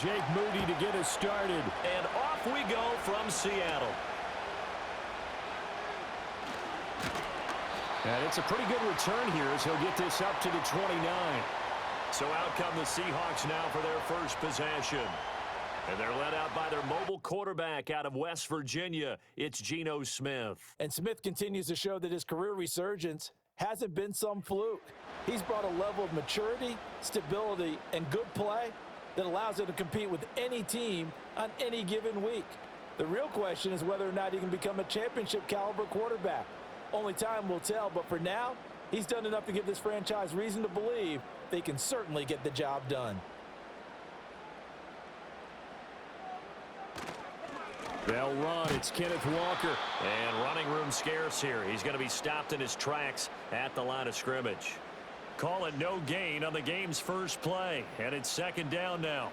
Jake Moody to get us started. And off we go from Seattle. And it's a pretty good return here as he'll get this up to the 29. So out come the Seahawks now for their first possession. And they're led out by their mobile quarterback out of West Virginia. It's Geno Smith. And Smith continues to show that his career resurgence hasn't been some fluke. He's brought a level of maturity, stability, and good play that allows him to compete with any team on any given week. The real question is whether or not he can become a championship caliber quarterback. Only time will tell, but for now, he's done enough to give this franchise reason to believe they can certainly get the job done. They'll run. It's Kenneth Walker. And running room scarce here. He's going to be stopped in his tracks at the line of scrimmage. Call it no gain on the game's first play. And it's second down now.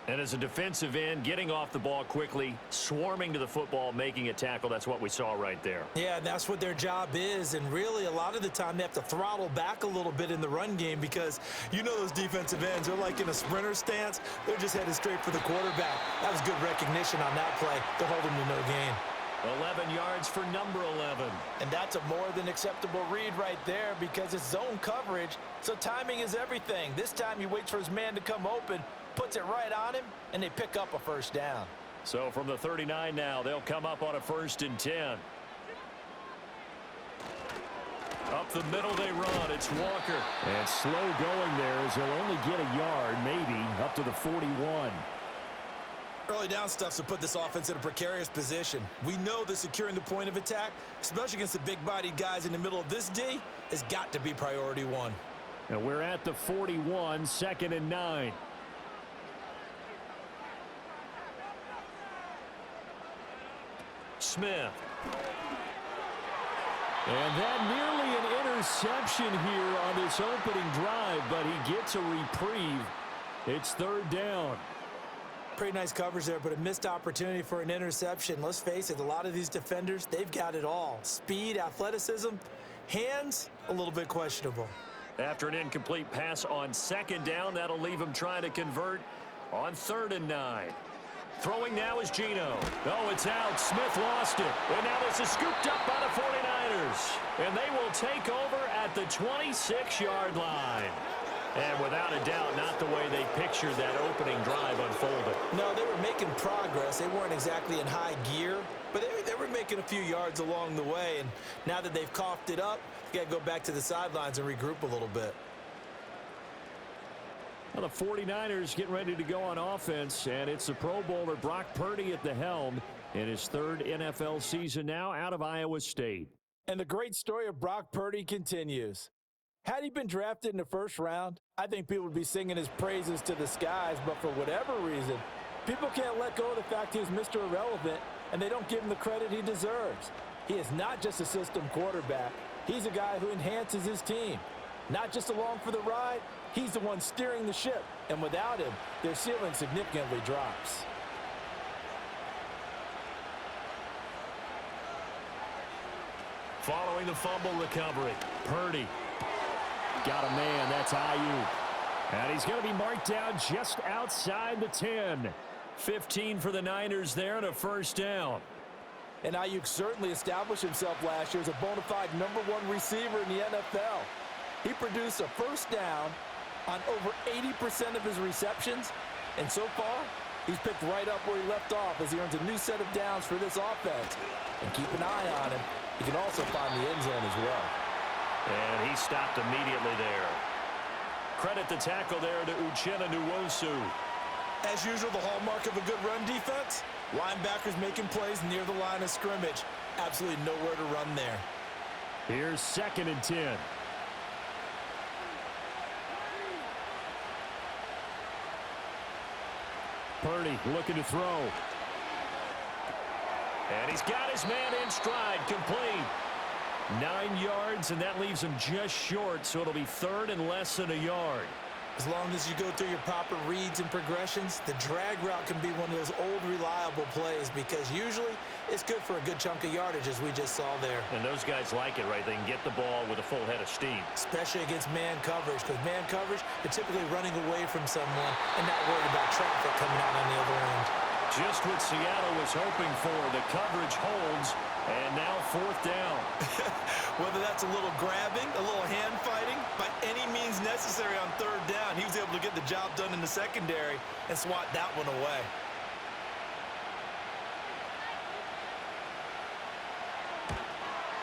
And as a defensive end, getting off the ball quickly, swarming to the football, making a tackle, that's what we saw right there. Yeah, that's what their job is, and really a lot of the time they have to throttle back a little bit in the run game because you know those defensive ends, they're like in a sprinter stance. They're just headed straight for the quarterback. That was good recognition on that play to hold him to no gain. 11 yards for number 11. And that's a more than acceptable read right there because it's zone coverage, so timing is everything. This time he waits for his man to come open, puts it right on him, and they pick up a first down. So from the 39 now, they'll come up on a 1st and 10. Up the middle they run. It's Walker. And slow going there as he'll only get a yard, maybe, up to the 41. Early down stuff's to put this offense in a precarious position. We know that securing the point of attack, especially against the big-bodied guys in the middle of this D, has got to be priority one. And we're at the 41, 2nd and 9. Smith. And that nearly an interception here on this opening drive, but he gets a reprieve. It's 3rd down. Pretty nice coverage there, but a missed opportunity for an interception. Let's face it, a lot of these defenders, they've got it all. Speed, athleticism, hands, a little bit questionable. After an incomplete pass on 2nd down, that'll leave him trying to convert on 3rd and 9. Throwing now is Geno. Oh, it's out. Smith lost it. And now this is scooped up by the 49ers. And they will take over at the 26-yard line. And without a doubt, not the way they pictured that opening drive unfolded. No, they were making progress. They weren't exactly in high gear, but they were making a few yards along the way. And now that they've coughed it up, you got to go back to the sidelines and regroup a little bit. Well, the 49ers getting ready to go on offense, and it's the Pro Bowler Brock Purdy at the helm in his 3rd NFL season now out of Iowa State. And the great story of Brock Purdy continues. Had he been drafted in the 1st round, I think people would be singing his praises to the skies, but for whatever reason, people can't let go of the fact he's Mr. Irrelevant, and they don't give him the credit he deserves. He is not just a system quarterback. He's a guy who enhances his team. Not just along for the ride, he's the one steering the ship, and without him, their ceiling significantly drops. Following the fumble recovery, Purdy. Got a man, that's Ayuk. And he's going to be marked down just outside the 10. 15 for the Niners there and a 1st down. And Ayuk certainly established himself last year as a bona fide #1 receiver in the NFL. He produced a 1st down on over 80% of his receptions, and so far, he's picked right up where he left off as he earns a new set of downs for this offense. And keep an eye on him. He can also find the end zone as well. And he stopped immediately there. Credit the tackle there to Uchenna Nwosu. As usual, the hallmark of a good run defense, linebackers making plays near the line of scrimmage. Absolutely nowhere to run there. Here's 2nd and 10. Purdy looking to throw. And he's got his man in stride, complete. 9 yards, and that leaves him just short, so it'll be 3rd and less than a yard. As long as you go through your proper reads and progressions, the drag route can be one of those old reliable plays because usually it's good for a good chunk of yardage, as we just saw there. And those guys like it, right? They can get the ball with a full head of steam. Especially against man coverage, because man coverage, they're typically running away from someone and not worried about traffic coming out on the other end. Just what Seattle was hoping for. The coverage holds, and now 4th down. Whether that's a little grabbing, a little hand fighting, by any means necessary on 3rd down, he was able to get the job done in the secondary and swat that one away.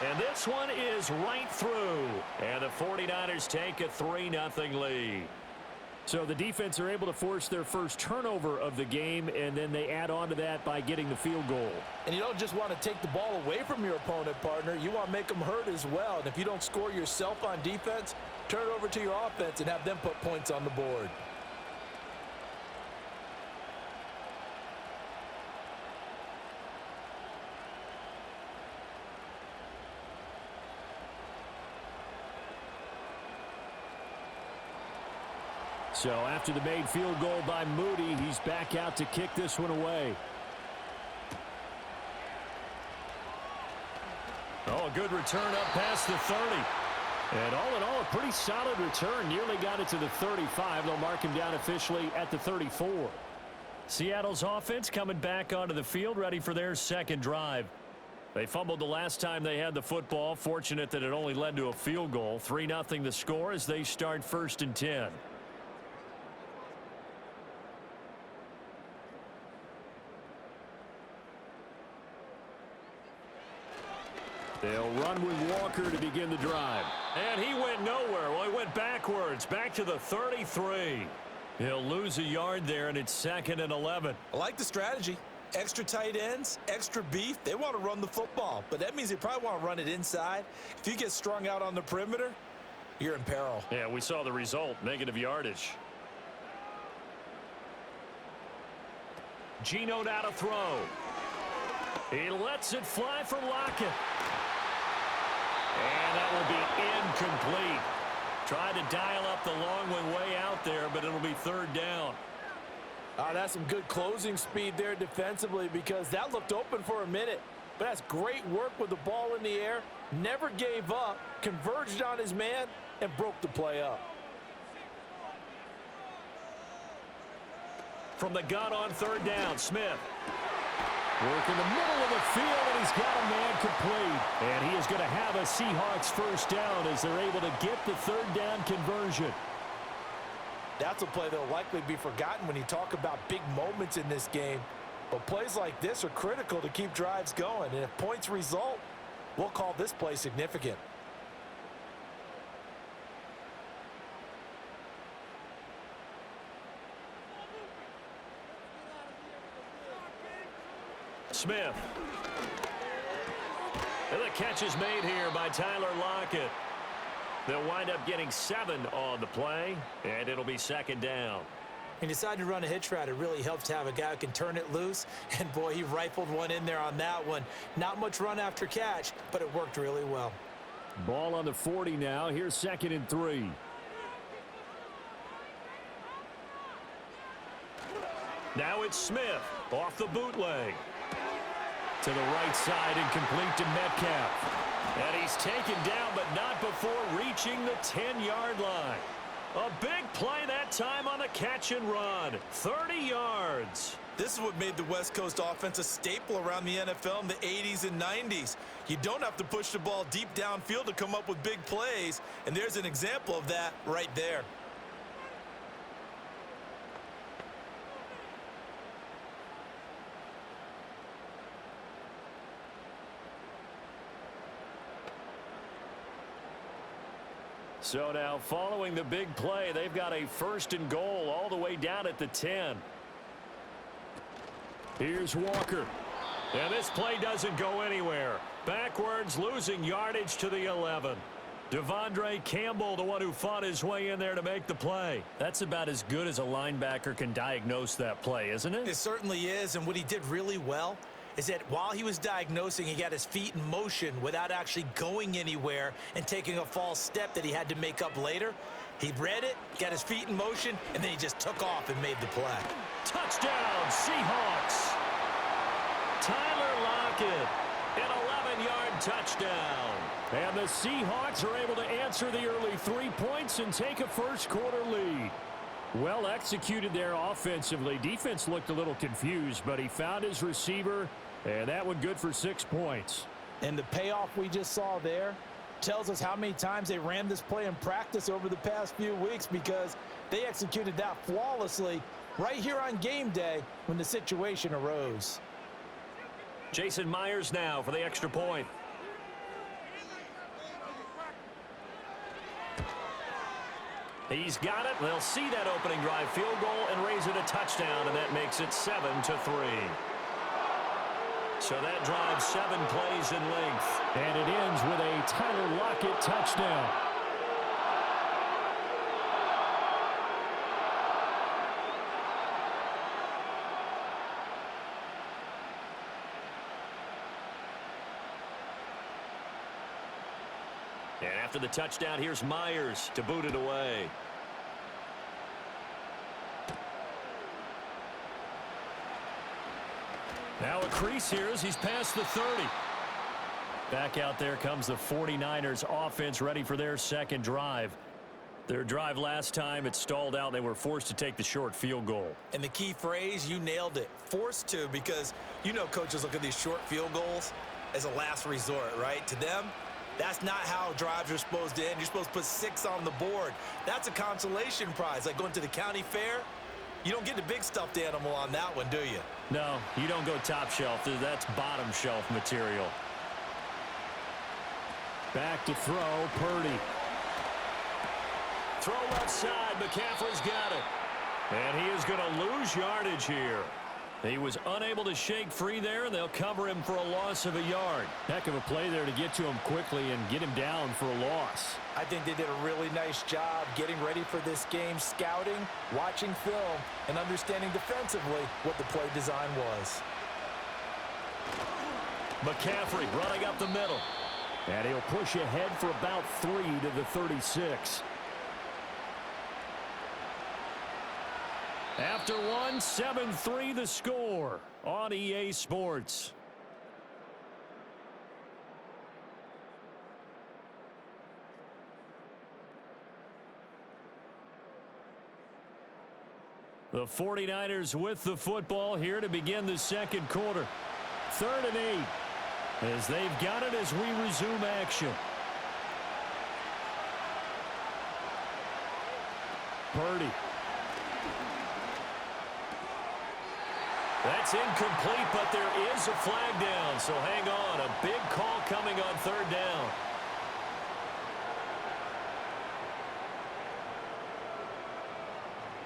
And this one is right through. And the 49ers take a 3-0 lead. So the defense are able to force their first turnover of the game, and then they add on to that by getting the field goal. And you don't just want to take the ball away from your opponent, partner. You want to make them hurt as well. And if you don't score yourself on defense, turn it over to your offense and have them put points on the board. So after the made field goal by Moody, he's back out to kick this one away. Oh, a good return up past the 30. And all in all, a pretty solid return. Nearly got it to the 35. They'll mark him down officially at the 34. Seattle's offense coming back onto the field, ready for their second drive. They fumbled the last time they had the football. Fortunate that it only led to a field goal. 3-0 the score as they start 1st and 10. They'll run with Walker to begin the drive. And he went nowhere. Well, he went backwards, back to the 33. He'll lose a yard there, and it's 2nd and 11. I like the strategy. Extra tight ends, extra beef. They want to run the football, but that means they probably want to run it inside. If you get strung out on the perimeter, you're in peril. Yeah, we saw the result, negative yardage. Geno now to throw. He lets it fly for Lockett. And that will be incomplete. Tried to dial up the long one way out there, but it'll be 3rd down. That's some good closing speed there defensively because that looked open for a minute. But that's great work with the ball in the air. Never gave up, converged on his man, and broke the play up. From the gun on 3rd down, Smith. Work in the middle of the field, and he's got a man complete. And he is going to have a Seahawks 1st down as they're able to get the 3rd down conversion. That's a play that will likely be forgotten when you talk about big moments in this game. But plays like this are critical to keep drives going. And if points result, we'll call this play significant. Smith. And the catch is made here by Tyler Lockett. They'll wind up getting 7 on the play, and it'll be 2nd down. He decided to run a hitch route. It really helps to have a guy who can turn it loose. And, boy, he rifled one in there on that one. Not much run after catch, but it worked really well. Ball on the 40 now. Here's 2nd and 3. Now it's Smith off the bootleg. To the right side and complete to Metcalf. And he's taken down, but not before reaching the 10-yard line. A big play that time on the catch and run. 30 yards. This is what made the West Coast offense a staple around the NFL in the 80s and 90s. You don't have to push the ball deep downfield to come up with big plays, and there's an example of that right there. So now following the big play, they've got a 1st and goal all the way down at the 10. Here's Walker. And this play doesn't go anywhere. Backwards, losing yardage to the 11. Devondre Campbell, the one who fought his way in there to make the play. That's about as good as a linebacker can diagnose that play, isn't it? It certainly is, and what he did really well is that while he was diagnosing, he got his feet in motion without actually going anywhere and taking a false step that he had to make up later. He read it, got his feet in motion, and then he just took off and made the play. Touchdown, Seahawks. Tyler Lockett, an 11-yard touchdown. And the Seahawks are able to answer the early 3 points and take a first-quarter lead. Well executed there offensively. Defense looked a little confused, but he found his receiver, and that one good for 6 points. And the payoff we just saw there tells us how many times they ran this play in practice over the past few weeks, because they executed that flawlessly right here on game day when the situation arose. Jason Myers now for the extra point. He's got it. They'll see that opening drive field goal and raise it a touchdown, and that makes it 7-3. So that drives 7 plays in length. And it ends with a Tyler Lockett touchdown. And after the touchdown, here's Myers to boot it away. Now a crease here as he's past the 30. Back out there comes the 49ers offense, ready for their second drive. Their drive last time, it stalled out. They were forced to take the short field goal. And the key phrase, you nailed it, forced to, because you know coaches look at these short field goals as a last resort, right? To them, that's not how drives are supposed to end. You're supposed to put 6 on the board. That's a consolation prize, like going to the county fair. You don't get the big stuffed animal on that one, do you? No, you don't go top shelf. That's bottom shelf material. Back to throw, Purdy. Throw left side, McCaffrey's got it. And he is going to lose yardage here. He was unable to shake free there, and they'll cover him for a loss of a yard. Heck of a play there to get to him quickly and get him down for a loss. I think they did a really nice job getting ready for this game, scouting, watching film, and understanding defensively what the play design was. McCaffrey running up the middle. And he'll push ahead for about 3 to the 36. After one, 7-3 the score on EA Sports. The 49ers with the football here to begin the second quarter. 3rd and 8 as they've got it as we resume action. Purdy. That's incomplete, but there is a flag down, so hang on. A big call coming on 3rd down.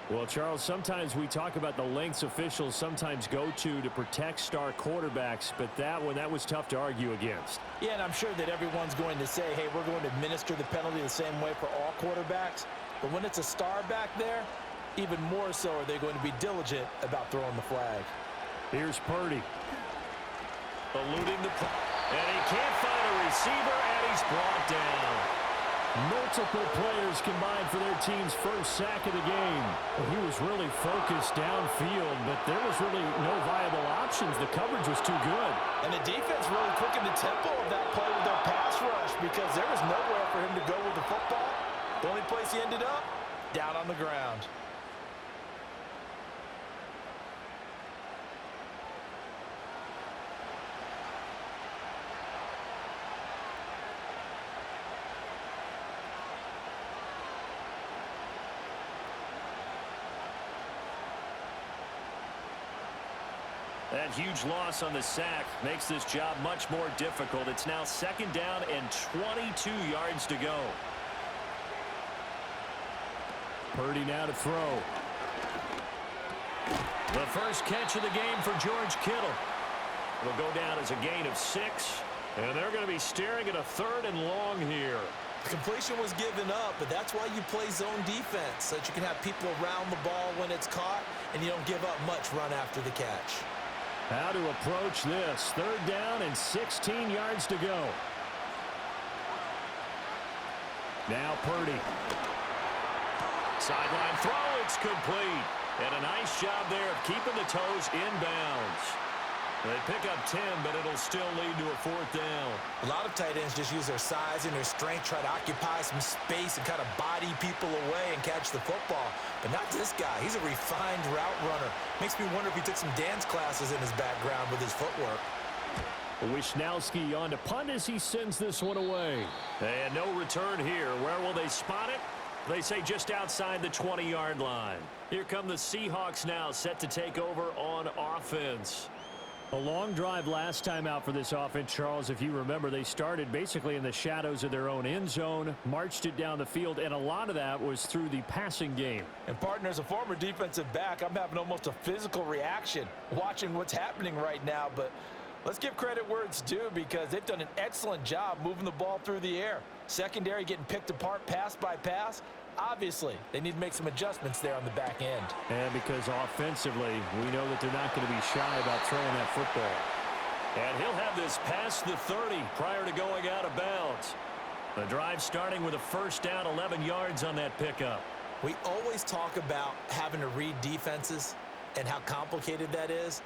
Well, Charles, sometimes we talk about the lengths officials sometimes go to protect star quarterbacks, but that was tough to argue against. Yeah, and I'm sure that everyone's going to say, hey, we're going to administer the penalty the same way for all quarterbacks. But when it's a star back there, even more so are they going to be diligent about throwing the flag. Here's Purdy. Eluding the and he can't find a receiver, and he's brought down. Multiple players combined for their team's first sack of the game. Well, he was really focused downfield, but there was really no viable options. The coverage was too good. And the defense really quickened the tempo of that play with their pass rush, because there was nowhere for him to go with the football. The only place he ended up, down on the ground. That huge loss on the sack makes this job much more difficult. It's now 2nd down and 22 yards to go. Purdy now to throw. The first catch of the game for George Kittle. It'll go down as a gain of 6, and they're going to be staring at a 3rd and long here. Completion was given up, but that's why you play zone defense, so that you can have people around the ball when it's caught, and you don't give up much run after the catch. How to approach this. 3rd down and 16 yards to go. Now Purdy. Sideline throw, it's complete. And a nice job there of keeping the toes inbounds. They pick up 10, but it'll still lead to a fourth down. A lot of tight ends just use their size and their strength, try to occupy some space and kind of body people away and catch the football. But not this guy. He's a refined route runner. Makes me wonder if he took some dance classes in his background with his footwork. Wisnowski on to punt as he sends this one away. And no return here. Where will they spot it? They say just outside the 20-yard line. Here come the Seahawks now, set to take over on offense. A long drive last time out for this offense, Charles. If you remember, they started basically in the shadows of their own end zone, marched it down the field, and a lot of that was through the passing game. And partner, as a former defensive back, I'm having almost a physical reaction watching what's happening right now. But let's give credit where it's due because they've done an excellent job moving the ball through the air. Secondary getting picked apart pass by pass. Obviously, they need to make some adjustments there on the back end. And because offensively, we know that they're not going to be shy about throwing that football. And he'll have this past the 30 prior to going out of bounds. The drive starting with a first down, 11 yards on that pickup. We always talk about having to read defenses and how complicated that is.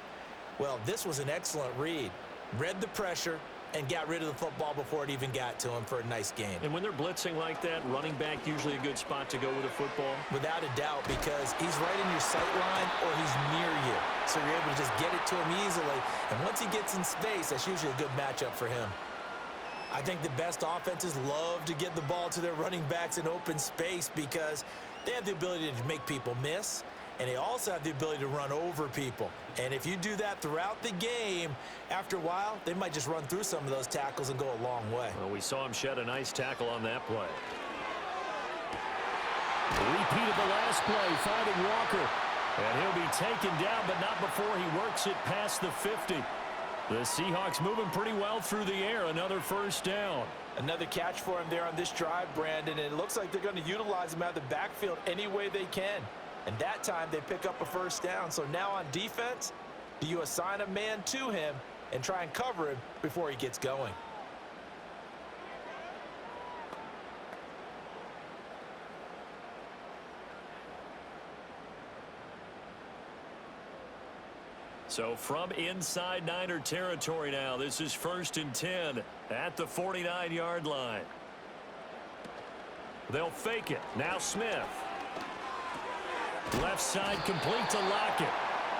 Well, this was an excellent read. Read the pressure and got rid of the football before it even got to him for a nice gain. And when they're blitzing like that, running back usually a good spot to go with a football? Without a doubt, because he's right in your sight line or he's near you. So you're able to just get it to him easily. And once he gets in space, that's usually a good matchup for him. I think the best offenses love to get the ball to their running backs in open space because they have the ability to make people miss. And they also have the ability to run over people. And if you do that throughout the game, after a while, they might just run through some of those tackles and go a long way. Well, we saw him shed a nice tackle on that play. Repeat of the last play, finding Walker. And he'll be taken down, but not before he works it past the 50. The Seahawks moving pretty well through the air. Another first down. Another catch for him there on this drive, Brandon. And it looks like they're going to utilize him out of the backfield any way they can. And that time, they pick up a first down. So now on defense, do you assign a man to him and try and cover him before he gets going? So from inside Niner territory now, this is 1st and 10 at the 49-yard line. They'll fake it. Now Smith. Left side complete to Lockett.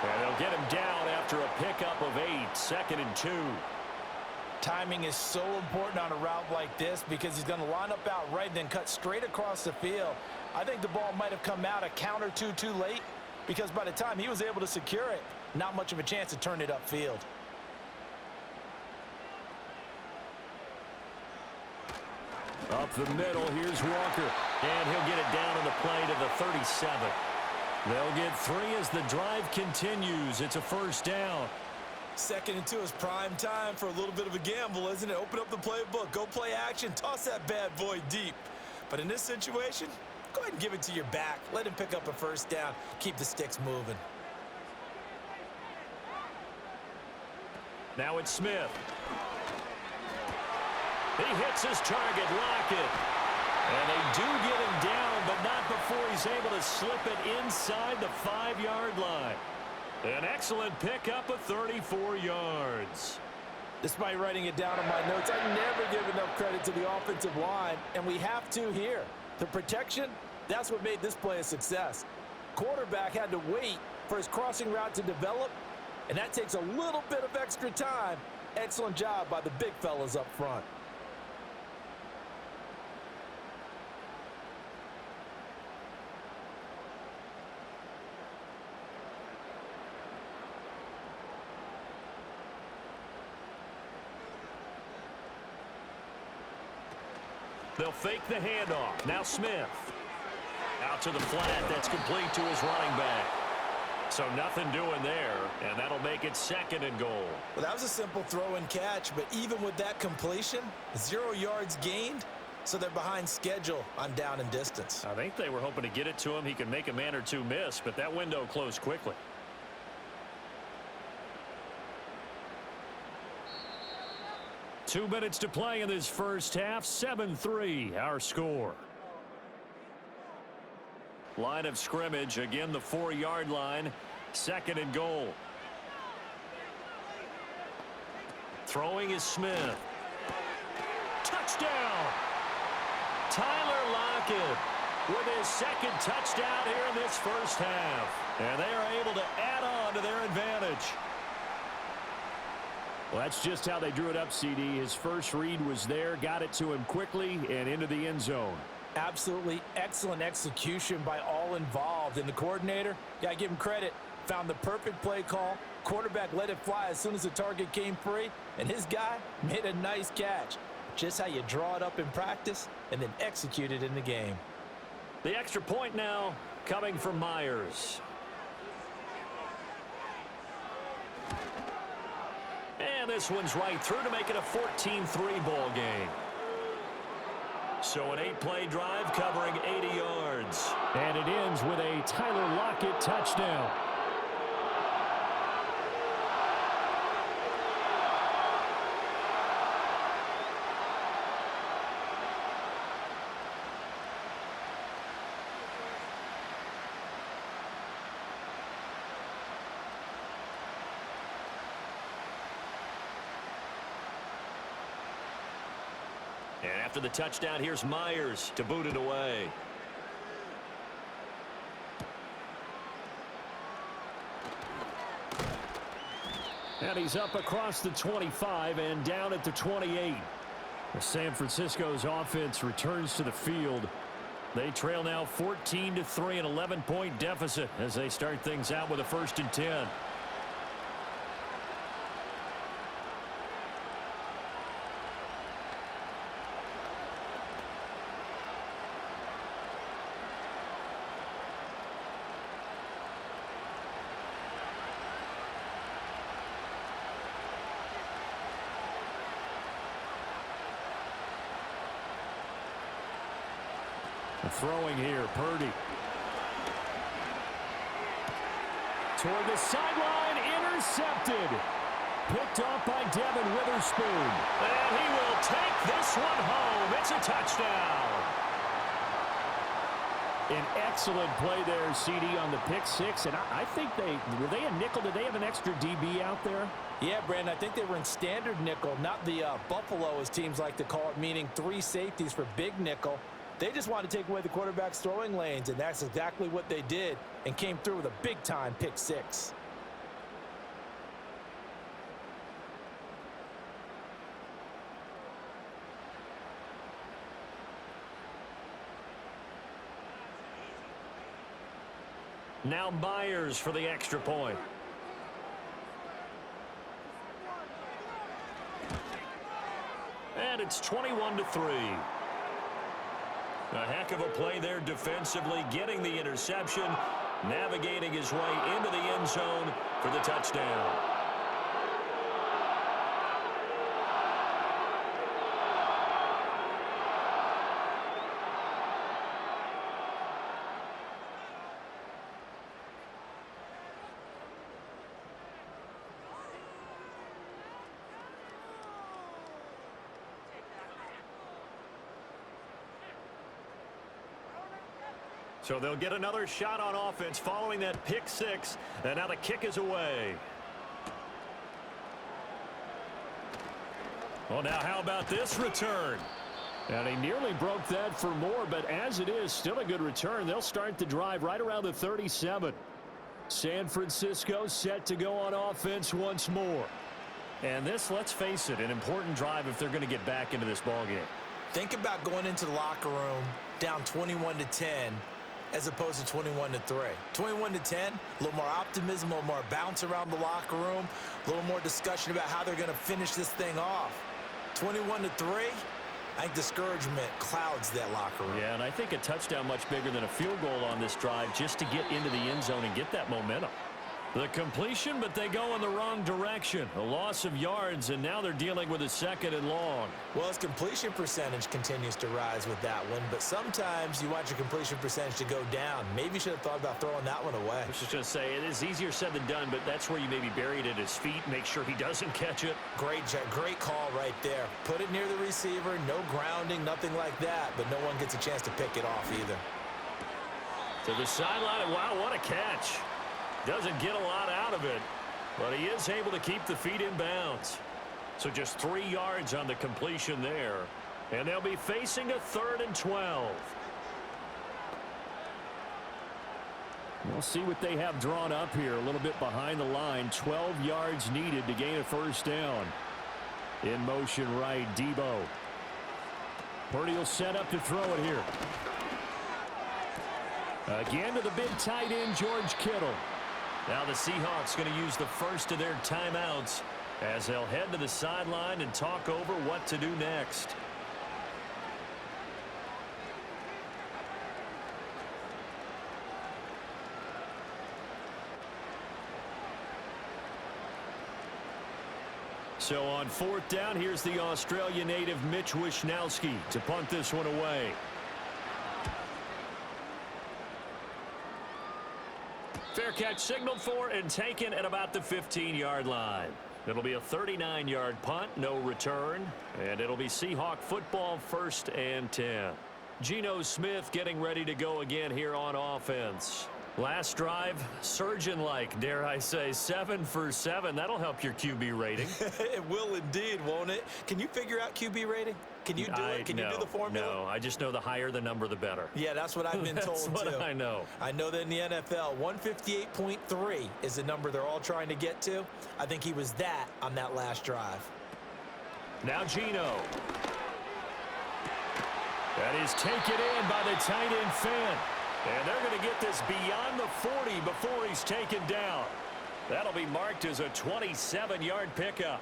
And they'll get him down after a pickup of 8, 2nd and 2. Timing is so important on a route like this because he's going to line up out right and then cut straight across the field. I think the ball might have come out a count or two too late because by the time he was able to secure it, not much of a chance to turn it upfield. Up the middle, here's Walker. And he'll get it down on the play to the 37. They'll get 3 as the drive continues. It's a first down. 2nd and 2 is prime time for a little bit of a gamble, isn't it? Open up the playbook, go play action, toss that bad boy deep. But in this situation, go ahead and give it to your back. Let him pick up a first down. Keep the sticks moving. Now it's Smith. He hits his target, Lockett. And they do get him down, but not before he's able to slip it inside the 5-yard line. An excellent pickup of 34 yards. Despite writing it down in my notes, I never give enough credit to the offensive line, and we have to here. The protection, that's what made this play a success. Quarterback had to wait for his crossing route to develop, and that takes a little bit of extra time. Excellent job by the big fellas up front. They'll fake the handoff. Now Smith. Out to the flat. That's complete to his running back. So nothing doing there, and that'll make it 2nd and goal. Well, that was a simple throw and catch, but even with that completion, 0 yards gained, so they're behind schedule on down and distance. I think they were hoping to get it to him. He could make a man or two miss, but that window closed quickly. Two minutes to play in this first half. 7-3, our score. Line of scrimmage, again the 4-yard line. 2nd and goal. Throwing is Smith. Touchdown! Tyler Lockett with his 2nd touchdown here in this first half. And they are able to add on to their advantage. Well, that's just how they drew it up, CD. His first read was there, got it to him quickly, and into the end zone. Absolutely excellent execution by all involved. And the coordinator, got to give him credit, found the perfect play call. Quarterback let it fly as soon as the target came free, and his guy made a nice catch. Just how you draw it up in practice and then execute it in the game. The extra point now coming from Myers. And this one's right through to make it a 14-3 ball game. So an 8-play drive covering 80 yards. And it ends with a Tyler Lockett touchdown. And after the touchdown, here's Myers to boot it away. And he's up across the 25 and down at the 28. San Francisco's offense returns to the field. They trail now 14-3, an 11-point deficit as they start things out with a 1st and 10. Throwing here, Purdy. Toward the sideline, intercepted. Picked off by Devin Witherspoon. And he will take this one home. It's a touchdown. An excellent play there, CD, on the pick six. And I think were they a nickel? Did they have an extra DB out there? Yeah, Brandon, I think they were in standard nickel, not the Buffalo, as teams like to call it, meaning 3 safeties for big nickel. They just wanted to take away the quarterback's throwing lanes, and that's exactly what they did and came through with a big-time pick six. Now Myers for the extra point. And it's 21-3. A heck of a play there defensively, getting the interception, navigating his way into the end zone for the touchdown. So they'll get another shot on offense following that pick six. And now the kick is away. Well, now how about this return? And he nearly broke that for more, but as it is, still a good return. They'll start the drive right around the 37. San Francisco set to go on offense once more. And this, let's face it, an important drive if they're going to get back into this ballgame. Think about going into the locker room down 21-10 as opposed to 21-3. 21-10, a little more optimism, a little more bounce around the locker room, a little more discussion about how they're going to finish this thing off. 21-3, I think discouragement clouds that locker room. Yeah, and I think a touchdown much bigger than a field goal on this drive just to get into the end zone and get that momentum. The completion, but they go in the wrong direction. A loss of yards, and now they're dealing with a 2nd and long. Well, his completion percentage continues to rise with that one, but sometimes you want your completion percentage to go down. Maybe you should have thought about throwing that one away. I was just going to say, it is easier said than done, but that's where you maybe bury it at his feet, make sure he doesn't catch it. Great call right there. Put it near the receiver, no grounding, nothing like that, but no one gets a chance to pick it off either. To the sideline, and wow, what a catch. Doesn't get a lot out of it, but he is able to keep the feet in bounds. So just 3 yards on the completion there. And they'll be facing a 3rd and 12. We'll see what they have drawn up here. A little bit behind the line. 12 yards needed to gain a first down. In motion right, Debo. Purdy will set up to throw it here. Again to the big tight end, George Kittle. Now the Seahawks going to use the first of their timeouts as they'll head to the sideline and talk over what to do next. So on 4th down, here's the Australia native Mitch Wishnowsky to punt this one away. Fair catch signaled for and taken at about the 15-yard line. It'll be a 39-yard punt, no return, and it'll be Seahawk football 1st and 10. Geno Smith getting ready to go again here on offense. Last drive, surgeon-like, dare I say, 7 for 7. That'll help your QB rating. It will indeed, won't it? Can you figure out QB rating? Can you do it? Can you do the formula? No, I just know the higher the number, the better. Yeah, that's what I've been told, That's what too. I know. I know that in the NFL, 158.3 is the number they're all trying to get to. I think he was that on that last drive. Now Geno. That is taken in by the tight end Fant. And they're going to get this beyond the 40 before he's taken down. That'll be marked as a 27-yard pickup.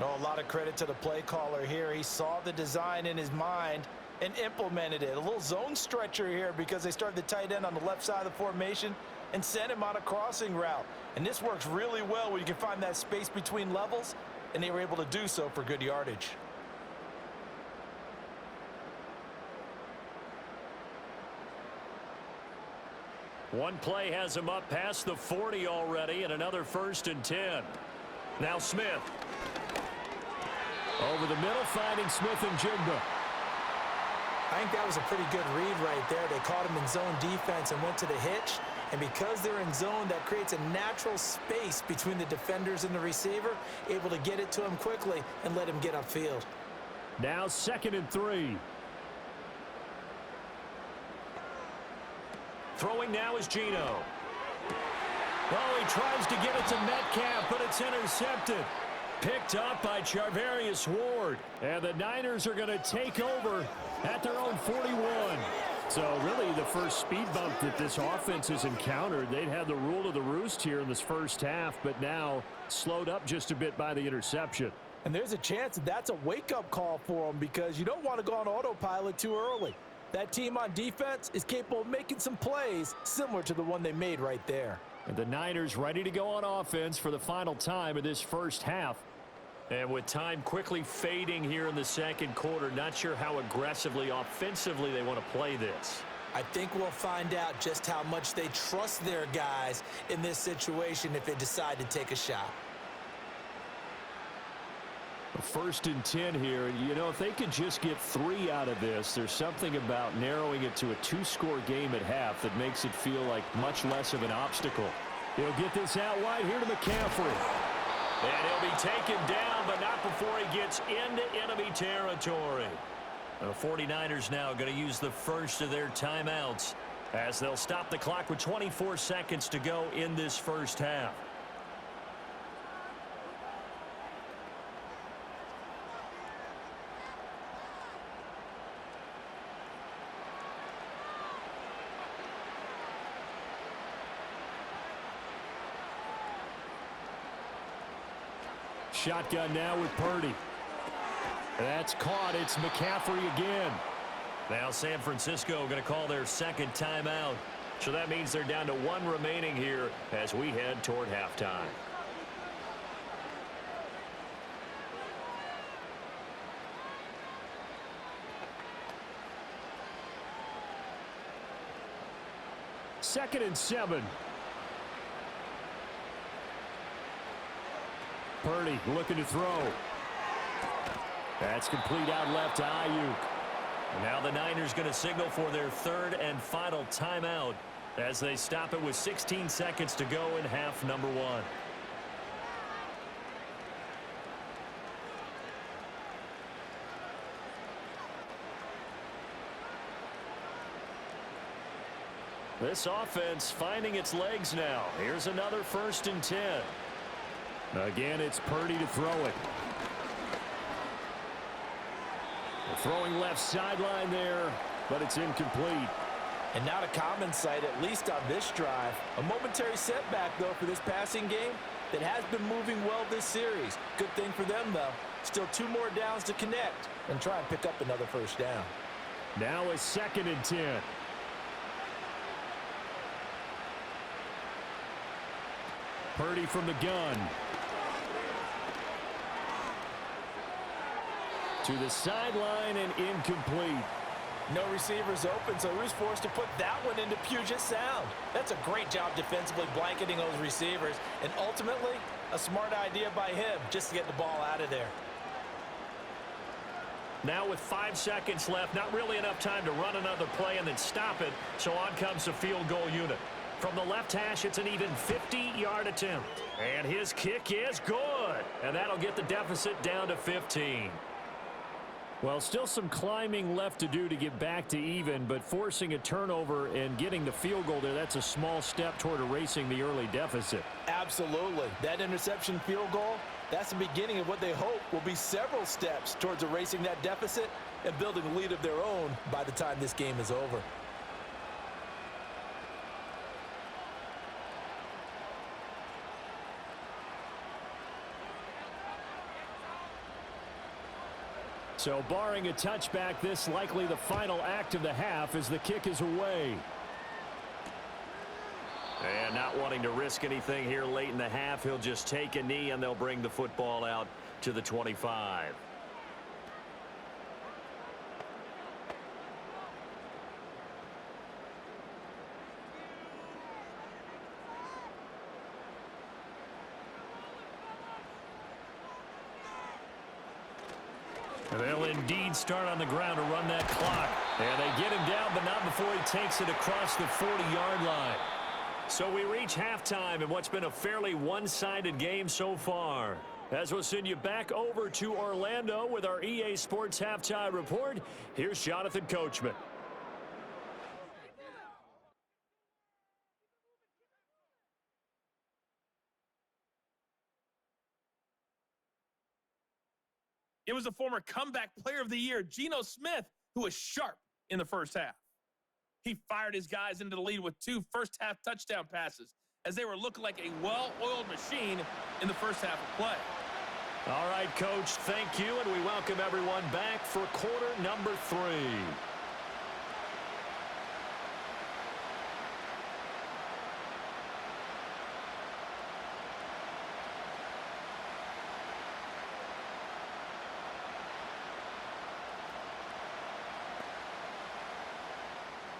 Oh, a lot of credit to the play caller here. He saw the design in his mind and implemented it. A little zone stretcher here because they started the tight end on the left side of the formation and sent him on a crossing route. And this works really well when you can find that space between levels, and they were able to do so for good yardage. One play has him up past the 40 already, and another 1st and 10. Now Smith. Over the middle, finding Smith and Jigba. I think that was a pretty good read right there. They caught him in zone defense and went to the hitch. And because they're in zone, that creates a natural space between the defenders and the receiver, able to get it to him quickly and let him get upfield. Now 2nd and 3. Throwing now is Geno. Oh, he tries to get it to Metcalf, but it's intercepted. Picked up by Charvarius Ward. And the Niners are going to take over at their own 41. So really the first speed bump that this offense has encountered. They'd had the rule of the roost here in this first half, but now slowed up just a bit by the interception. And there's a chance that that's a wake-up call for them because you don't want to go on autopilot too early. That team on defense is capable of making some plays similar to the one they made right there. And the Niners ready to go on offense for the final time of this first half. And with time quickly fading here in the 2nd quarter, not sure how aggressively, offensively they want to play this. I think we'll find out just how much they trust their guys in this situation if they decide to take a shot. 1st and 10 here. You know, if they could just get 3 out of this, there's something about narrowing it to a 2-score game at half that makes it feel like much less of an obstacle. He'll get this out wide here to McCaffrey. And he'll be taken down, but not before he gets into enemy territory. The 49ers now going to use the first of their timeouts as they'll stop the clock with 24 seconds to go in this first half. Shotgun now with Purdy. That's caught. It's McCaffrey again. Now San Francisco going to call their 2nd timeout. So that means they're down to 1 remaining here as we head toward halftime. Second and 7. Purdy looking to throw. That's complete out left to Ayuk. Now the Niners going to signal for their 3rd and final timeout as they stop it with 16 seconds to go in half number one. This offense finding its legs now. Here's another 1st and 10. Again, it's Purdy to throw it. The throwing left sideline there, but it's incomplete. And not a common sight, at least on this drive. A momentary setback, though, for this passing game that has been moving well this series. Good thing for them, though. Still 2 more downs to connect and try and pick up another 1st down. Now a 2nd and 10. Purdy from the gun. To the sideline and incomplete. No receivers open, so he was forced to put that one into Puget Sound. That's a great job defensively blanketing those receivers, and ultimately, a smart idea by him just to get the ball out of there. Now with 5 seconds left, not really enough time to run another play and then stop it, so on comes the field goal unit. From the left hash, it's an even 50-yard attempt. And his kick is good. And that'll get the deficit down to 15. Well, still some climbing left to do to get back to even, but forcing a turnover and getting the field goal there, that's a small step toward erasing the early deficit. Absolutely. That interception field goal, that's the beginning of what they hope will be several steps towards erasing that deficit and building a lead of their own by the time this game is over. So barring a touchback, this likely the final act of the half as the kick is away. And not wanting to risk anything here late in the half, he'll just take a knee and they'll bring the football out to the 25. They'll indeed start on the ground to run that clock. And they get him down, but not before he takes it across the 40-yard line. So we reach halftime in what's been a fairly one-sided game so far. As we'll send you back over to Orlando with our EA Sports Halftime Report, here's Jonathan Coachman. It was a former comeback player of the year, Geno Smith, who was sharp in the first half. He fired his guys into the lead with 2 first-half touchdown passes as they were looking like a well-oiled machine in the first half of play. All right, Coach, thank you, and we welcome everyone back for quarter number 3.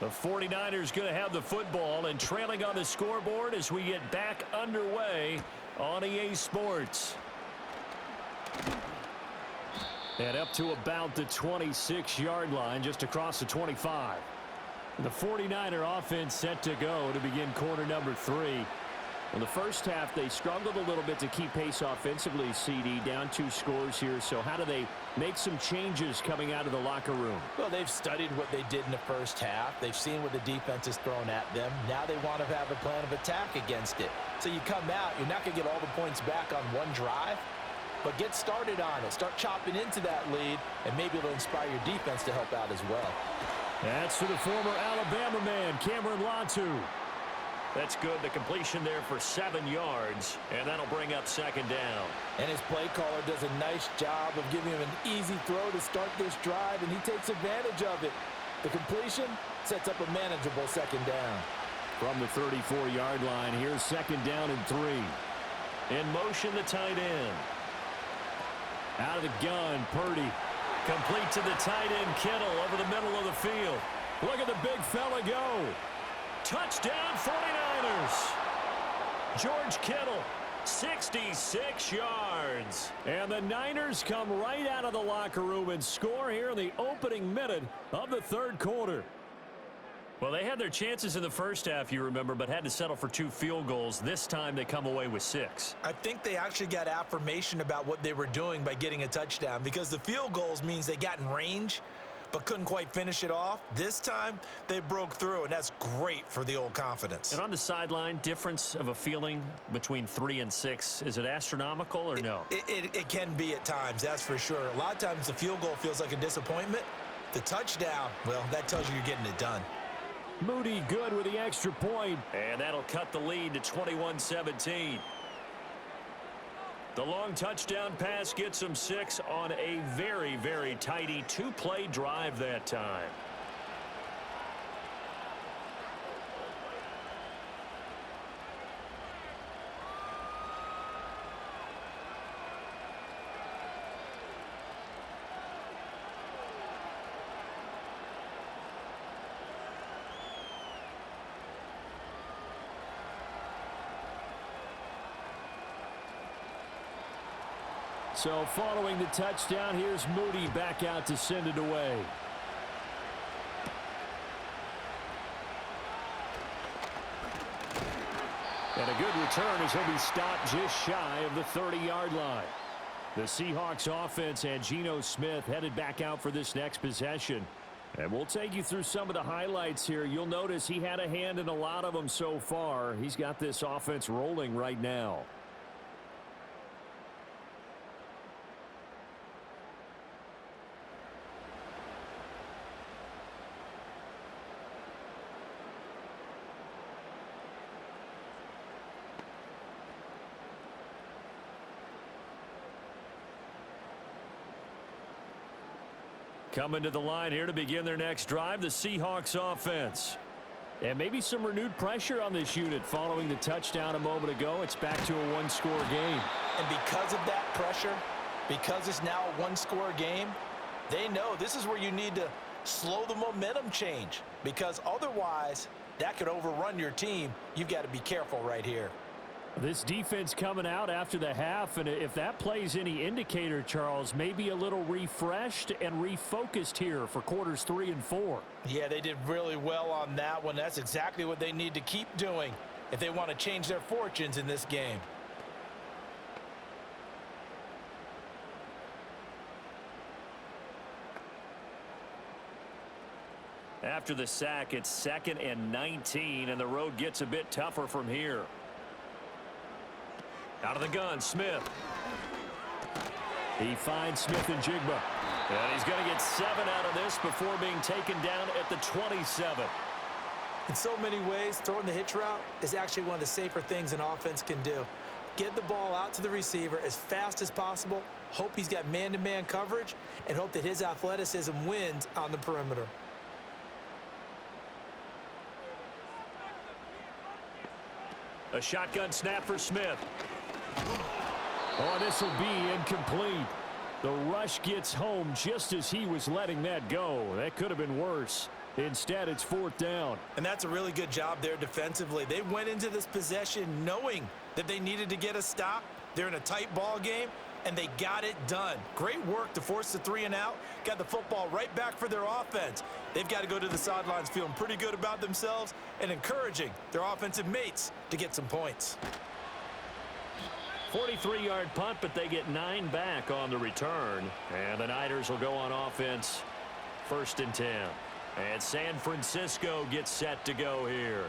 The 49ers going to have the football and trailing on the scoreboard as we get back underway on EA Sports. And up to about the 26-yard line, just across the 25. The 49er offense set to go to begin quarter number 3. In the first half, they struggled a little bit to keep pace offensively, CD, down 2 scores here. So how do they make some changes coming out of the locker room? Well, they've studied what they did in the first half. They've seen what the defense has thrown at them. Now they want to have a plan of attack against it. So you come out, you're not going to get all the points back on one drive, but get started on it. Start chopping into that lead, and maybe it'll inspire your defense to help out as well. That's to the former Alabama man, Cameron Latu. That's good. The completion there for 7 yards, and that'll bring up second down. And his play caller does a nice job of giving him an easy throw to start this drive, and he takes advantage of it. The completion sets up a manageable second down. From the 34-yard line, here's second down and 3. In motion, the tight end. Out of the gun, Purdy. Complete to the tight end, Kittle, over the middle of the field. Look at the big fella go. Touchdown, 49ers. George Kittle, 66 yards. And the Niners come right out of the locker room and score here in the opening minute of the third quarter. Well, they had their chances in the first half, you remember, but had to settle for 2 field goals. This time they come away with 6. I think they actually got affirmation about what they were doing by getting a touchdown, because the field goals means they got in range but couldn't quite finish it off. This time they broke through, and that's great for the old confidence. And on the sideline, difference of a feeling between 3 and 6, is it astronomical or no? It can be at times, that's for sure. A lot of times the field goal feels like a disappointment. The touchdown, well, that tells you you're getting it done. Moody good with the extra point. And that'll cut the lead to 21-17. The long touchdown pass gets them 6 on a very, very tidy 2-play drive that time. So following the touchdown, here's Moody back out to send it away. And a good return as he'll be stopped just shy of the 30-yard line. The Seahawks offense and Geno Smith headed back out for this next possession. And we'll take you through some of the highlights here. You'll notice he had a hand in a lot of them so far. He's got this offense rolling right now. Coming to the line here to begin their next drive, the Seahawks offense. And maybe some renewed pressure on this unit following the touchdown a moment ago. It's back to a 1-score game. And because of that pressure, because it's now a 1-score game, they know this is where you need to slow the momentum change, because otherwise that could overrun your team. You've got to be careful right here. This defense coming out after the half, and if that plays any indicator, Charles, maybe a little refreshed and refocused here for quarters 3 and 4. Yeah, they did really well on that one. That's exactly what they need to keep doing if they want to change their fortunes in this game. After the sack, it's 2nd and 19, and the road gets a bit tougher from here. Out of the gun, Smith. He finds Smith and Jigba. And he's going to get 7 out of this before being taken down at the 27. In so many ways, throwing the hitch route is actually one of the safer things an offense can do. Get the ball out to the receiver as fast as possible, hope he's got man-to-man coverage, and hope that his athleticism wins on the perimeter. A shotgun snap for Smith. Oh, this will be incomplete. The rush gets home just as he was letting that go. That could have been worse. Instead, it's 4th down. And that's a really good job there defensively. They went into this possession knowing that they needed to get a stop. They're in a tight ball game, and they got it done. Great work to force the 3 and out. Got the football right back for their offense. They've got to go to the sidelines feeling pretty good about themselves and encouraging their offensive mates to get some points. 43-yard punt, but they get 9 back on the return. And the Niners will go on offense 1st and 10. And San Francisco gets set to go here.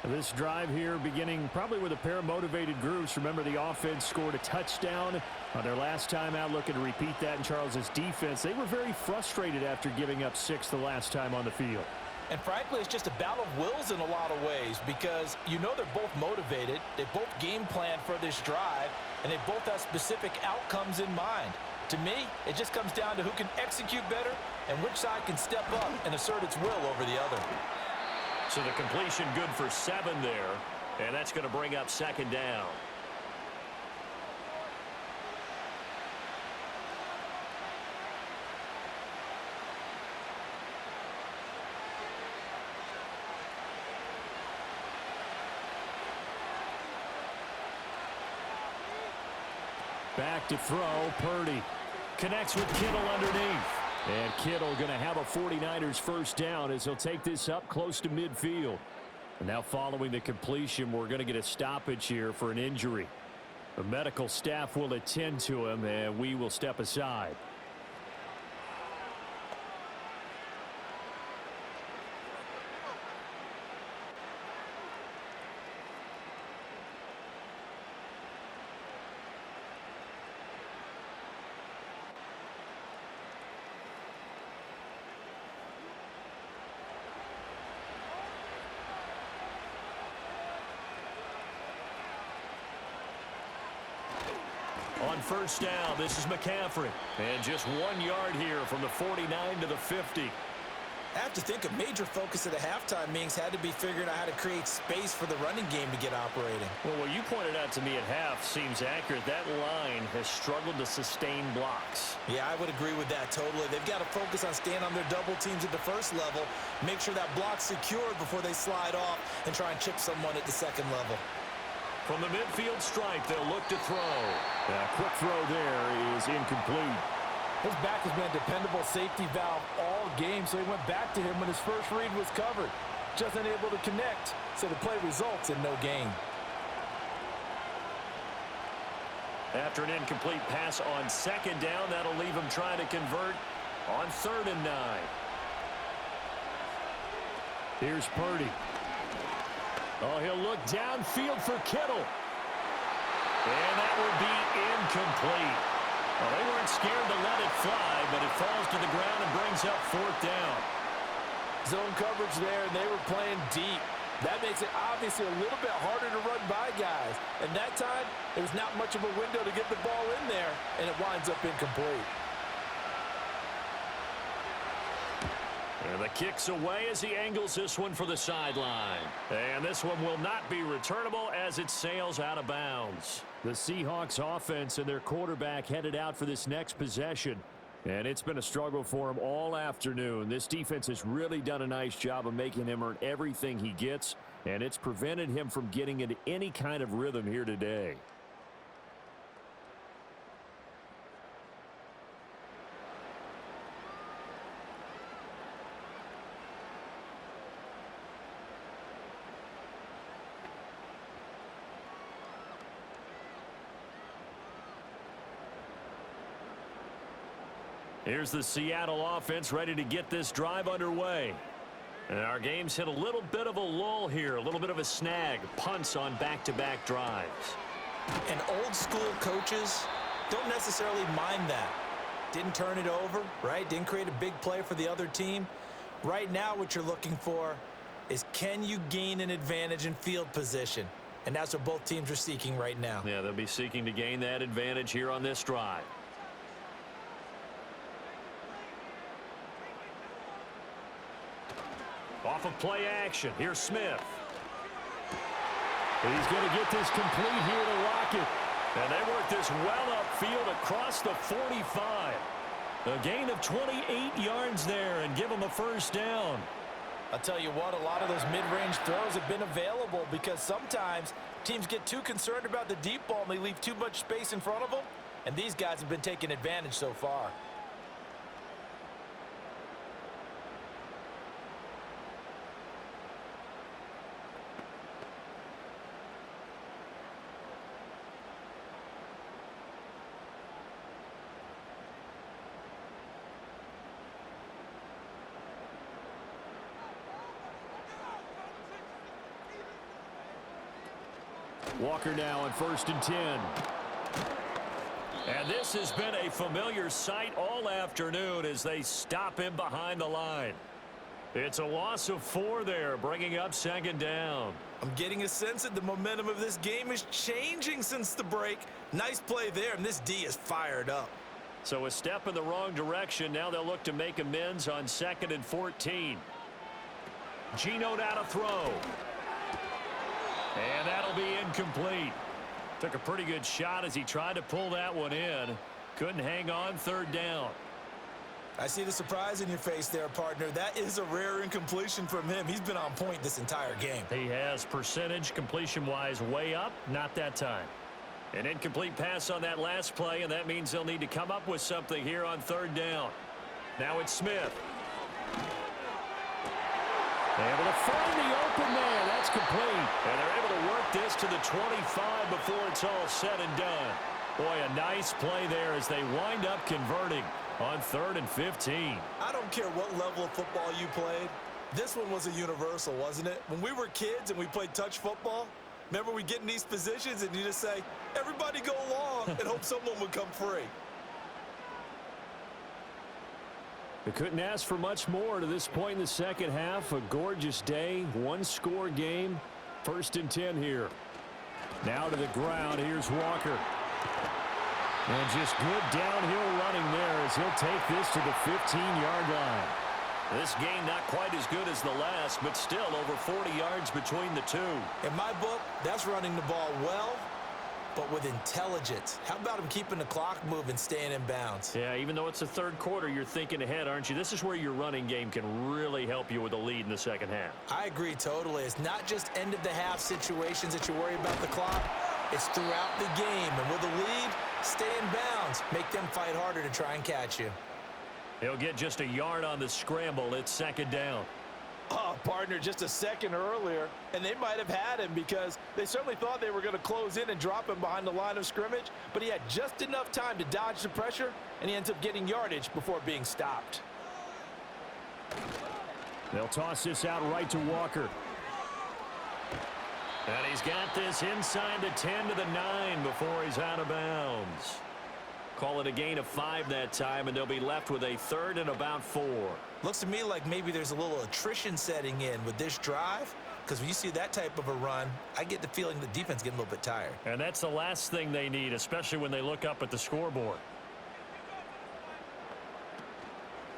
This drive here beginning probably with a pair of motivated groups. Remember, the offense scored a touchdown on their last time out, looking to repeat that in Charles's defense. They were very frustrated after giving up 6 the last time on the field. And frankly, it's just a battle of wills in a lot of ways, because you know they're both motivated. They both game plan for this drive, and they both have specific outcomes in mind. To me, it just comes down to who can execute better and which side can step up and assert its will over the other. So the completion good for 7 there, and that's going to bring up 2nd down. Back to throw, Purdy. Connects with Kittle underneath. And Kittle going to have a 49ers first down as he'll take this up close to midfield. And now following the completion, we're going to get a stoppage here for an injury. The medical staff will attend to him, and we will step aside. On first down, this is McCaffrey. And just 1 yard here from the 49 to the 50. I have to think a major focus of the halftime meetings had to be figuring out how to create space for the running game to get operating. Well, what you pointed out to me at half seems accurate. That line has struggled to sustain blocks. Yeah, I would agree with that totally. They've got to focus on staying on their double teams at the first level, make sure that block's secured before they slide off and try and chip someone at the second level. From the midfield stripe, they'll look to throw. A quick throw there is incomplete. His back has been a dependable safety valve all game, so he went back to him when his first read was covered. Just unable to connect, so the play results in no gain. After an incomplete pass on second down, that'll leave him trying to convert on 3rd and 9. Here's Purdy. Oh, he'll look downfield for Kittle. And that will be incomplete. Well, they weren't scared to let it fly, but it falls to the ground and brings up 4th down. Zone coverage there, and they were playing deep. That makes it obviously a little bit harder to run by guys. And that time, there's not much of a window to get the ball in there, and it winds up incomplete. And the kick's away as he angles this one for the sideline. And this one will not be returnable as it sails out of bounds. The Seahawks offense and their quarterback headed out for this next possession. And it's been a struggle for him all afternoon. This defense has really done a nice job of making him earn everything he gets. And it's prevented him from getting into any kind of rhythm here today. Here's the Seattle offense ready to get this drive underway. And our game's hit a little bit of a lull here, a little bit of a snag. Punts on back-to-back drives. And old school coaches don't necessarily mind that. Didn't turn it over, right? Didn't create a big play for the other team. Right now what you're looking for is, can you gain an advantage in field position? And that's what both teams are seeking right now. Yeah, they'll be seeking to gain that advantage here on this drive. Off of play action. Here's Smith. He's going to get this complete here to Lockett. And they work this well upfield across the 45. A gain of 28 yards there and give them a first down. I'll tell you what, a lot of those mid-range throws have been available because sometimes teams get too concerned about the deep ball and they leave too much space in front of them. And these guys have been taking advantage so far. Walker now on 1st and 10. And this has been a familiar sight all afternoon as they stop him behind the line. It's a loss of 4 there, bringing up 2nd down. I'm getting a sense that the momentum of this game is changing since the break. Nice play there, and this D is fired up. So a step in the wrong direction. Now they'll look to make amends on 2nd and 14. Geno down to throw. And that'll be incomplete. Took a pretty good shot as he tried to pull that one in. Couldn't hang on 3rd down. I see the surprise in your face there, partner. That is a rare incompletion from him. He's been on point this entire game. He has percentage completion-wise way up. Not that time. An incomplete pass on that last play, and that means they'll need to come up with something here on 3rd down. Now it's Smith. Able to find the open man. That's complete. And they're able to work this to the 25 before it's all said and done. Boy, a nice play there as they wind up converting on 3rd and 15. I don't care what level of football you played. This one was a universal, wasn't it? When we were kids and we played touch football, remember we get in these positions and you just say, everybody go along and hope someone would come free. They couldn't ask for much more to this point in the second half. A gorgeous day, one-score game. 1st and 10 here. Now to the ground. Here's Walker. And just good downhill running there as he'll take this to the 15-yard line. This game not quite as good as the last, but still over 40 yards between the two. In my book, that's running the ball well, but with intelligence. How about him keeping the clock moving, staying in bounds? Yeah, even though it's the 3rd quarter, you're thinking ahead, aren't you? This is where your running game can really help you with a lead in the second half. I agree totally. It's not just end-of-the-half situations that you worry about the clock. It's throughout the game. And with a lead, stay in bounds. Make them fight harder to try and catch you. He'll get just a yard on the scramble. It's 2nd down. Oh, partner, just a second earlier, and they might have had him because they certainly thought they were going to close in and drop him behind the line of scrimmage, but he had just enough time to dodge the pressure, and he ends up getting yardage before being stopped. They'll toss this out right to Walker. And he's got this inside the 10 to the 9 before he's out of bounds. Call it a gain of 5 that time, and they'll be left with a 3rd and about 4. Looks to me like maybe there's a little attrition setting in with this drive, because when you see that type of a run, I get the feeling the defense getting a little bit tired. And that's the last thing they need, especially when they look up at the scoreboard.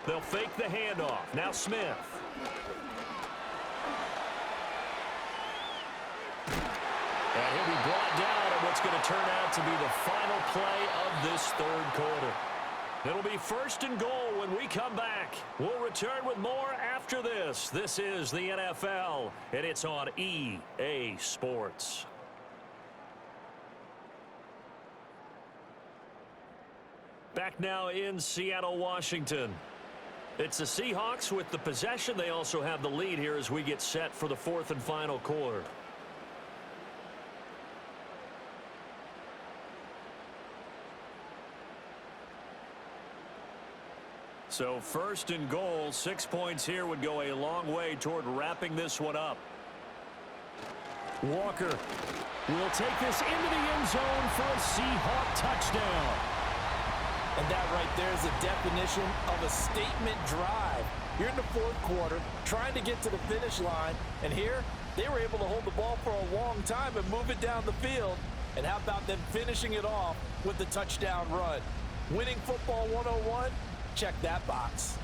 They'll fake the handoff. Now Smith. And he'll be brought down on what's going to turn out to be the final play of this 3rd quarter. It'll be 1st and goal when we come back. We'll return with more after this. This is the NFL, and it's on EA Sports. Back now in Seattle, Washington. It's the Seahawks with the possession. They also have the lead here as we get set for the 4th and final quarter. So 1st and goal, 6 points here would go a long way toward wrapping this one up. Walker will take this into the end zone for a Seahawk touchdown. And that right there is a definition of a statement drive. You're in the 4th quarter, trying to get to the finish line, and here they were able to hold the ball for a long time and move it down the field. And how about them finishing it off with the touchdown run? Winning football 101? Check that box.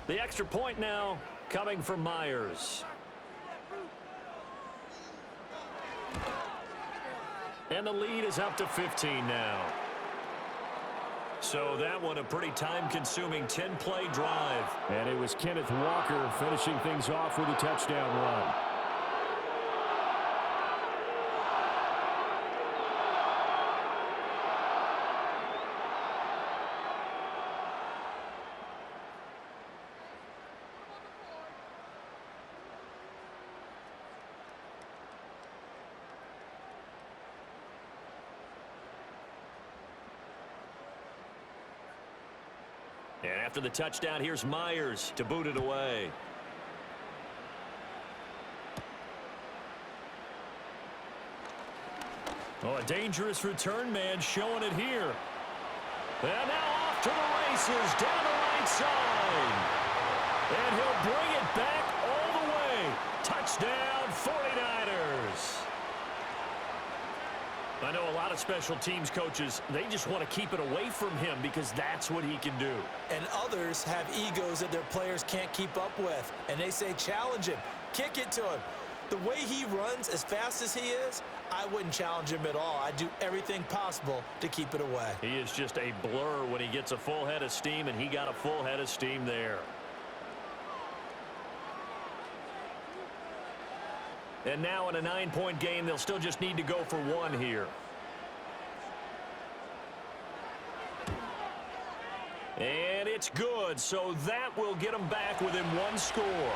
The extra point now coming from Myers. And the lead is up to 15 now. So that one a pretty time-consuming 10-play drive. And it was Kenneth Walker finishing things off with a touchdown run. And after the touchdown, here's Myers to boot it away. Oh, a dangerous return man showing it here. And now off to the races down the right side. And he'll bring it back all the way. Touchdown, 49ers. I know a lot of special teams coaches, they just want to keep it away from him because that's what he can do. And others have egos that their players can't keep up with. And they say, challenge him, kick it to him. The way he runs as fast as he is, I wouldn't challenge him at all. I'd do everything possible to keep it away. He is just a blur when he gets a full head of steam, and he got a full head of steam there. And now in a 9-point game, they'll still just need to go for one here. And it's good, so that will get them back within one score.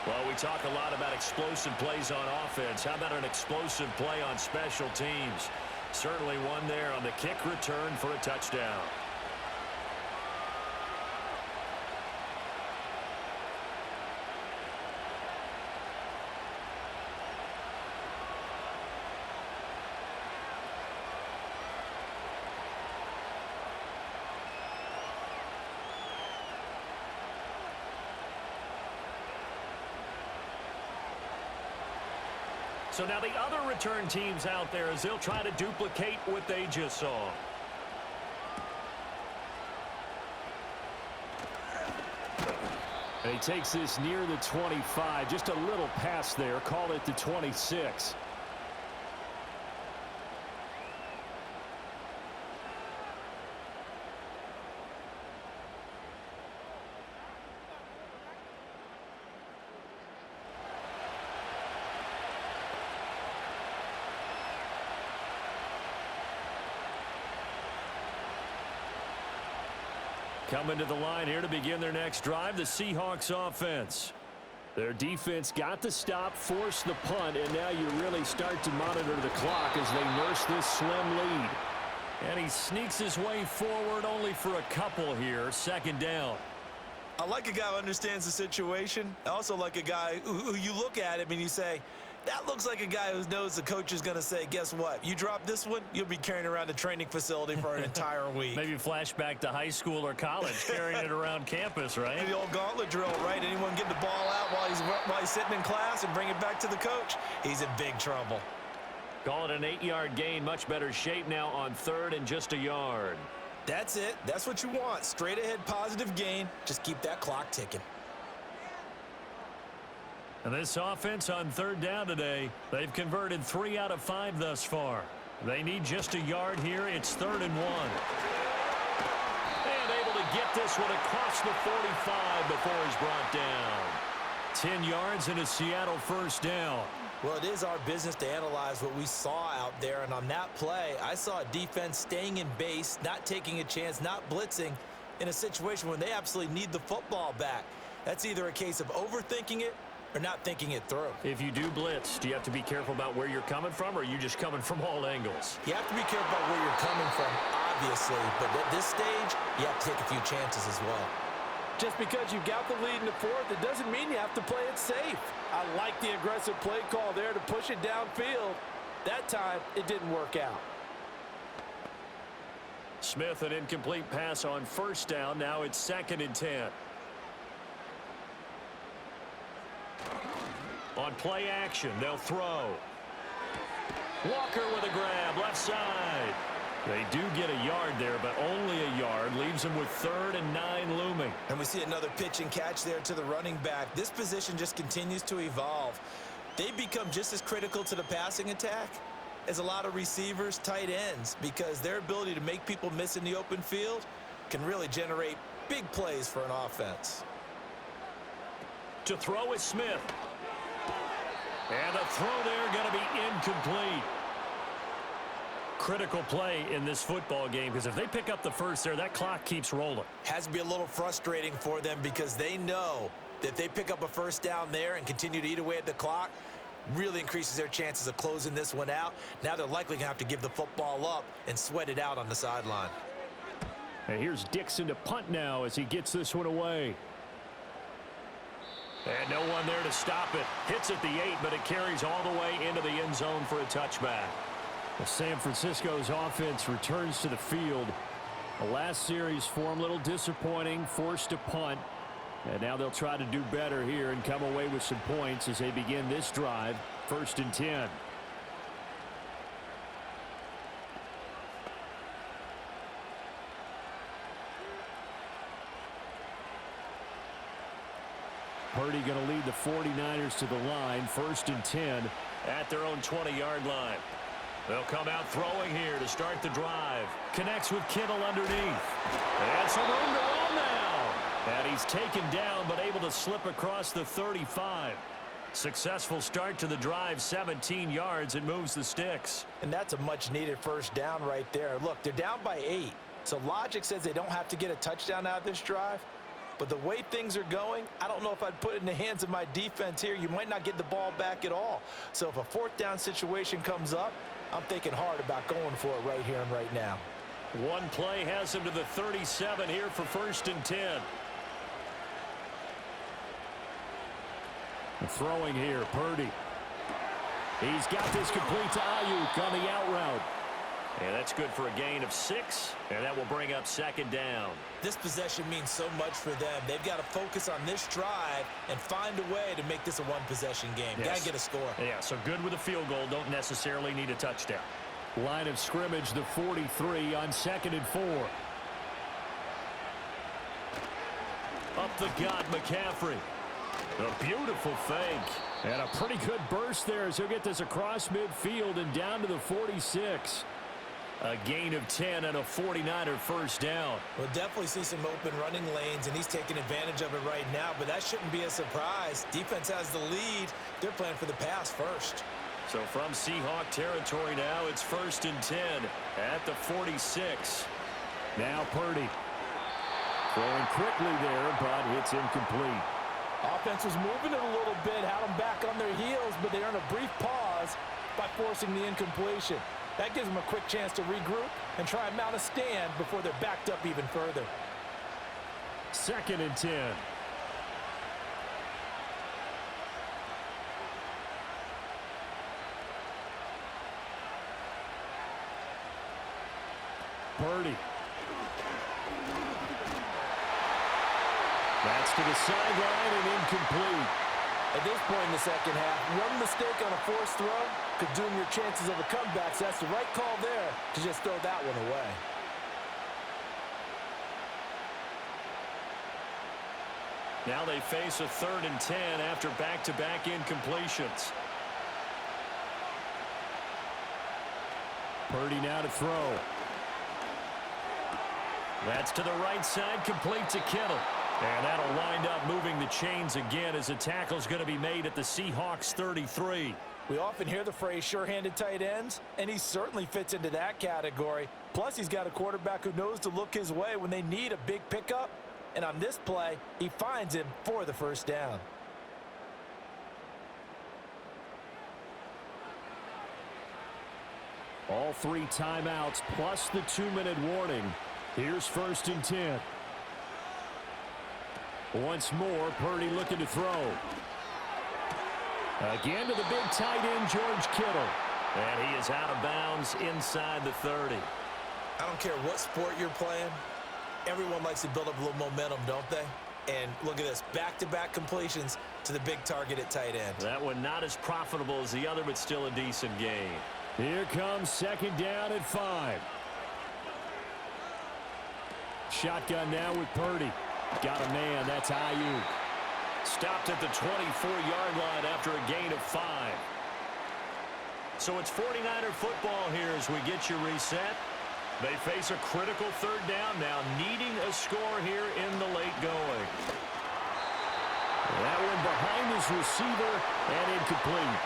Well, we talk a lot about explosive plays on offense. How about an explosive play on special teams? Certainly one there on the kick return for a touchdown. So now the other return teams out there as they'll try to duplicate what they just saw. And he takes this near the 25. Just a little pass there. Call it the 26. Coming to the line here to begin their next drive, the Seahawks offense. Their defense got the stop, forced the punt, and now you really start to monitor the clock as they nurse this slim lead. And he sneaks his way forward only for a couple here. Second down. I like a guy who understands the situation. I also like a guy who you look at him and you say, that looks like a guy who knows the coach is going to say, guess what? You drop this one, you'll be carrying around the training facility for an entire week. Maybe flashback to high school or college, carrying it around campus, right? The old gauntlet drill, right? Anyone get the ball out while he's sitting in class and bring it back to the coach? He's in big trouble. Call it an 8-yard gain. Much better shape now on third and just a yard. That's it. That's what you want. Straight ahead positive gain. Just keep that clock ticking. And this offense on third down today, they've converted 3 out of 5 thus far. They need just a yard here. It's 3rd and 1. And able to get this one across the 45 before he's brought down. 10 yards and a Seattle first down. Well, it is our business to analyze what we saw out there. And on that play, I saw a defense staying in base, not taking a chance, not blitzing in a situation when they absolutely need the football back. That's either a case of overthinking it or not thinking it through. If you do blitz, do you have to be careful about where you're coming from, or are you just coming from all angles? You have to be careful about where you're coming from, obviously, but at this stage, you have to take a few chances as well. Just because you got the lead in the fourth, it doesn't mean you have to play it safe. I like the aggressive play call there to push it downfield. That time, it didn't work out. Smith, an incomplete pass on first down. Now it's 2nd and 10. On play action, they'll throw. Walker with a grab, left side. They do get a yard there, but only a yard. Leaves them with 3rd and 9 looming. And we see another pitch and catch there to the running back. This position just continues to evolve. They become just as critical to the passing attack as a lot of receivers, tight ends, because their ability to make people miss in the open field can really generate big plays for an offense. To throw is Smith. And the throw there going to be incomplete. Critical play in this football game, because if they pick up the first there, that clock keeps rolling. Has to be a little frustrating for them because they know that if they pick up a first down there and continue to eat away at the clock, really increases their chances of closing this one out. Now they're likely going to have to give the football up and sweat it out on the sideline. And here's Dixon to punt now as he gets this one away. And no one there to stop it. Hits at the 8, but it carries all the way into the end zone for a touchback. Well, San Francisco's offense returns to the field. The last series for them, a little disappointing, forced to punt. And now they'll try to do better here and come away with some points as they begin this drive. 1st and 10. Purdy going to lead the 49ers to the line. 1st and 10 at their own 20-yard line. They'll come out throwing here to start the drive. Connects with Kittle underneath. And some room to run now. And he's taken down, but able to slip across the 35. Successful start to the drive, 17 yards. It moves the sticks. And that's a much-needed first down right there. Look, they're down by 8, so logic says they don't have to get a touchdown out of this drive. But the way things are going, I don't know if I'd put it in the hands of my defense here. You might not get the ball back at all. So if a fourth down situation comes up, I'm thinking hard about going for it right here and right now. One play has him to the 37 here for 1st and 10. Throwing here, Purdy. He's got this complete to Ayuk on the out route. And that's good for a gain of 6, and that will bring up 2nd down. This possession means so much for them. They've got to focus on this drive and find a way to make this a one-possession game. Yes. Got to get a score. Yeah, so good with a field goal. Don't necessarily need a touchdown. Line of scrimmage, the 43 on 2nd and 4. Up the gut, McCaffrey. A beautiful fake. And a pretty good burst there as he'll get this across midfield and down to the 46. A gain of 10 and a 49er first down. We'll definitely see some open running lanes, and he's taking advantage of it right now, but that shouldn't be a surprise. Defense has the lead. They're playing for the pass first. So from Seahawk territory now, it's 1st and 10 at the 46. Now Purdy. Throwing quickly there, but it's incomplete. Offense was moving it a little bit, had them back on their heels, but they earned a brief pause by forcing the incompletion. That gives them a quick chance to regroup and try and mount a stand before they're backed up even further. 2nd and 10. Purdy. That's to the sideline and incomplete. At this point in the second half, one mistake on a forced throw could doom your chances of a comeback, so that's the right call there to just throw that one away. Now they face a 3rd and 10 after back-to-back incompletions. Purdy now to throw. That's to the right side, complete to Kittle. And that'll wind up moving the chains again as a tackle's going to be made at the Seahawks 33. We often hear the phrase sure-handed tight ends, and he certainly fits into that category. Plus, he's got a quarterback who knows to look his way when they need a big pickup. And on this play, he finds him for the first down. All 3 timeouts plus the 2-minute warning. Here's 1st and 10. Once more, Purdy looking to throw. Again to the big tight end, George Kittle. And he is out of bounds inside the 30. I don't care what sport you're playing. Everyone likes to build up a little momentum, don't they? And look at this, back-to-back completions to the big target at tight end. That one not as profitable as the other, but still a decent gain. Here comes 2nd down at 5. Shotgun now with Purdy. Got a man, that's Ayuk. Stopped at the 24-yard line after a gain of 5. So it's 49er football here as we get you reset. They face a critical 3rd down now, needing a score here in the late going. That one behind his receiver and incomplete.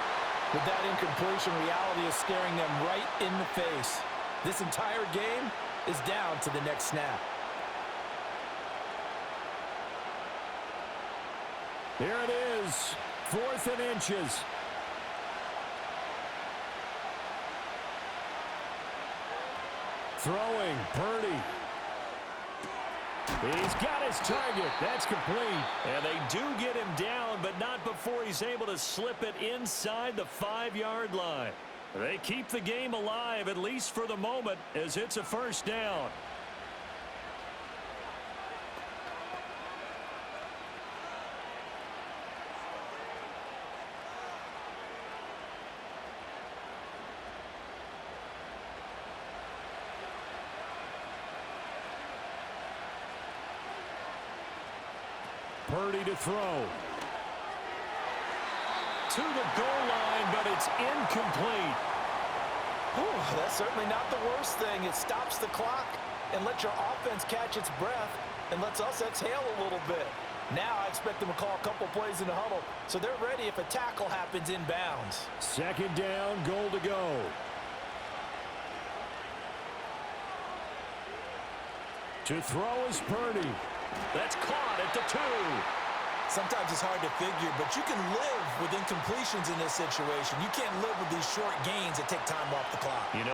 With that incompletion, reality is staring them right in the face. This entire game is down to the next snap. There it is, 4th and inches. Throwing, Purdy. He's got his target. That's complete. And they do get him down, but not before he's able to slip it inside the 5-yard line. They keep the game alive, at least for the moment, as it's a first down. Purdy to throw. To the goal line, but it's incomplete. Whew, that's certainly not the worst thing. It stops the clock and lets your offense catch its breath and lets us exhale a little bit. Now I expect them to call a couple plays in the huddle, so they're ready if a tackle happens inbounds. Second down, goal to go. To throw is Purdy. That's caught at the 2. Sometimes it's hard to figure, but you can live with incompletions in this situation. You can't live with these short gains that take time off the clock. You know,